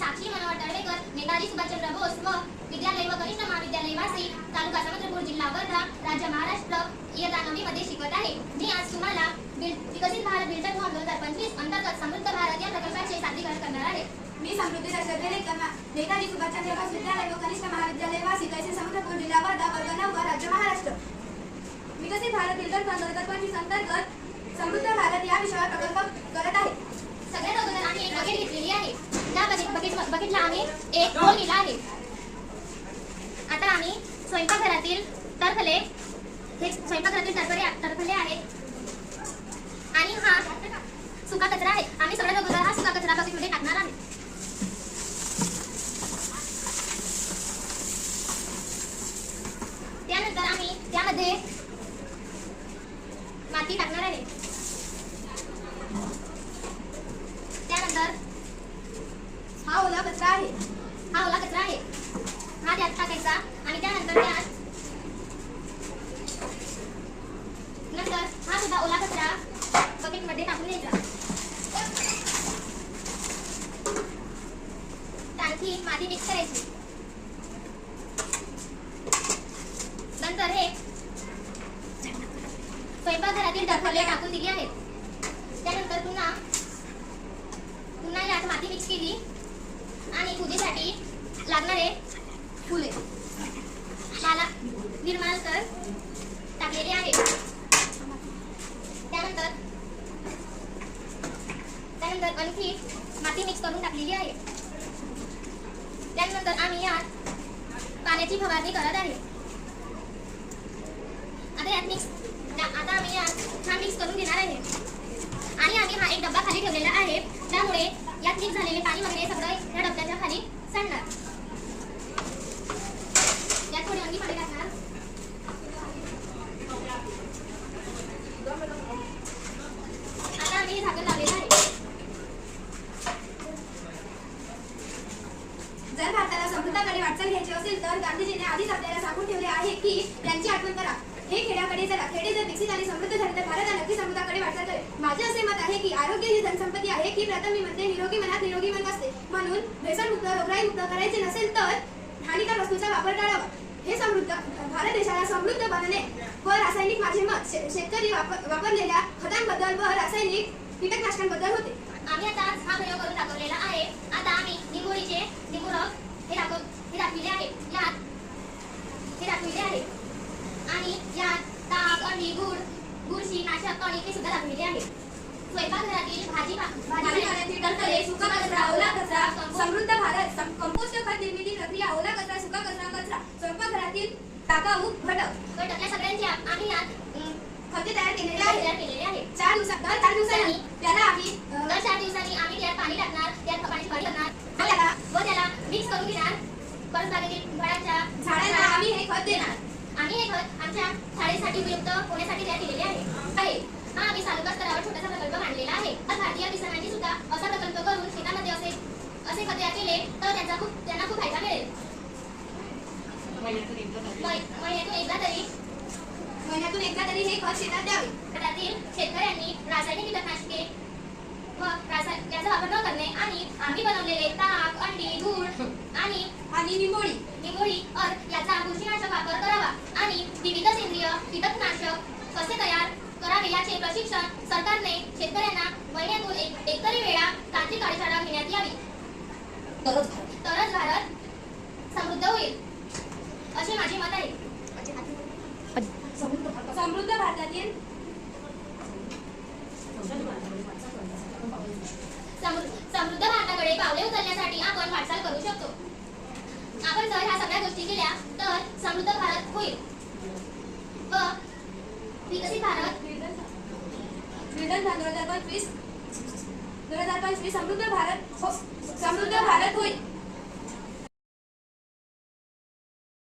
साक्षी मनोहर तळवेकर, नेताजी सुभाषचंद्र बोस व विद्यालय व कनिष्ठ महाविद्यालय वासी, तालुका समुद्रपूर, जिल्हा वर्धा, राज्य महाराष्ट्र, इयत्ता 9वी मध्ये शिकवत आहे। मी आज तुम्हाला विकसित भारत बिल्डर फॉर्म 2025 अंतर्गत समृद्ध भारत या प्रकल्पाचे सादरीकरण करणार आहे। मी समृद्धी नेताजी सुभाषचंद्र बोस विद्यालय व कनिष्ठ महाविद्यालय वासी, तहसील समुद्रपूर, जिल्हा वर्धा, वर्ग 9, राज्य महाराष्ट्र। विकसित भारत बिल्डर फॉर्म 2025 अंतर्गत समृद्ध भारत या विषयावर प्रकल्प करत आहे। सगळ्यात अगोदर आम्ही एक बकेट घेतलेली आहे। त्या बकेटला आम्ही एक होल दिला आहे। आता आम्ही स्वयंपाकघरातील टरफले, हे स्वयंपाकघरातील टरफले आहेत आणि हा सुका कचरा आहे। आम्ही सगळ्यात अगोदर हा सुका कचरा बकेटमध्ये टाकणार आहे। त्यानंतर आम्ही त्यामध्ये माती टाकणार आहे। त्यानंतर हा ओला कचरा आहे। हा त्यात टाकायचा आणि त्यानंतर हा सुद्धा ओला कचरा बकेटमध्ये टाकून द्यायचा। आणखी माती मिक्स करायची। नंतर हे स्वयंपाकघरातील टरफले टाकून दिली आहेत। त्यानंतर पुन्हा यात माती मिक्स केली आणि पूजेसाठी लागणारे फुले मला निर्माण कर टाकलेले आहे। त्यानंतर आणखी माती मिक्स करून टाकलेली आहे। त्यानंतर आम्ही यात पाण्याची फवारणी करत आहे। आता आम्ही यात छान मिक्स करून घेणार आहे आणि आम्ही हा एक डब्बा खाली ठेवलेला आहे, त्यामुळे यात मिक्स झालेले पाणी वगैरे सगळं या डब्याच्या खाली सांडणार। यात थोडी वांगी पाणी टाकणार। आता आम्ही हे झाकण लावलेलं आहे। जर भारताला समृद्धाकडे वाटचाल घ्यायची असेल तर गांधीजींनी आधीच आपल्याला सांगून ठेवले आहे की त्यांची आठवण करा। हे खेड्याकडे चला, खेडे जर विकसित आणि समृद्ध झाले तर भारत नक्की समृद्धाकडे वाटचाल करेल। माझे असे मत आहे की आरोग्य ही धनसंपत्ती आहे की प्रथम मी म्हणते निरोगी मनात निरोगी मन असते। म्हणून भेसळमुक्त, रोगराईमुक्त करायचे नसेल तर हानिकारक वस्तूंचा वापर टाळावा। हे समृद्ध भारत देशाला समृद्ध बनवणे व रासायनिक, माझे मत शेतकरी वापरलेल्या खतांबद्दल व रासायनिक कीटकनाशकांबद्दल होते। आम्ही आता हा प्रयोग करून दाखवलेला आहे। आता आम्ही निंबोळीचे निंबोरस हे दाखविले आहे। आणि यात ताक, अंडी, गुळ, बुरशी नाशक कणिक हे सुद्धा दाखविले आहे। स्वयंपाकघरातील भाजीपाल्यातील टरफले, सुका कचरा, ओला कचरा, समृद्ध भारत कंपोस्ट खत निर्मिती प्रक्रिया, ओला कचरा, सुका कचरा, स्वयंपाकघरातील टाकाऊ घटक या सगळ्यांची आम्ही यात खते तयार केलेले आहे। 4 दिवसांनी त्याला आम्ही त्यात पाणी टाकणार, त्यात पाणी करणार व त्याला मिक्स करून घेणार। परसबागेतील झाडांना आम्ही हे खत देणार। आम्ही हे खत आमच्या शाळेसाठी उपयुक्त होण्यासाठी तयार केलेले आहे। हा आम्ही तालुका स्तरावर छोटासा प्रकल्प मांडलेला आहे। भारतीय किसानांनी सुद्धा असा प्रकल्प करून शेतामध्ये असे खत तयार केले तर त्यांना खूप फायदा मिळेल। महिन्यातून एकदा तरी हे खत शेतात द्यावे। त्यातील शेतकऱ्यांनी रासायनिक कीटकनाशके व याचा वापर न करणे आणि आम्ही बनवलेले ताक, अंडी, गुळ आणि निंबोळी याचा बुरशीनाशक वापर करावा आणि विविध सेंद्रिय कीटकनाशक कसे तयार करावे याचे प्रशिक्षण सरकारने शेतकऱ्यांना महिन्यातून एकतरी वेळा तांत्रिक कार्यशाळा घेण्यात यावी। तरच भारत समृद्ध होईल असे माझे मत आहे। समृद्ध भारतातील समृद्ध भारताकडे पावले उचलण्यासाठी आपण वाटचाल करू शकतो। आपण जर ह्या सगळ्या गोष्टी केल्या तर समृद्ध भारत होईल व विकसित भारत बिल्डर 2025 समृद्ध भारत होईल।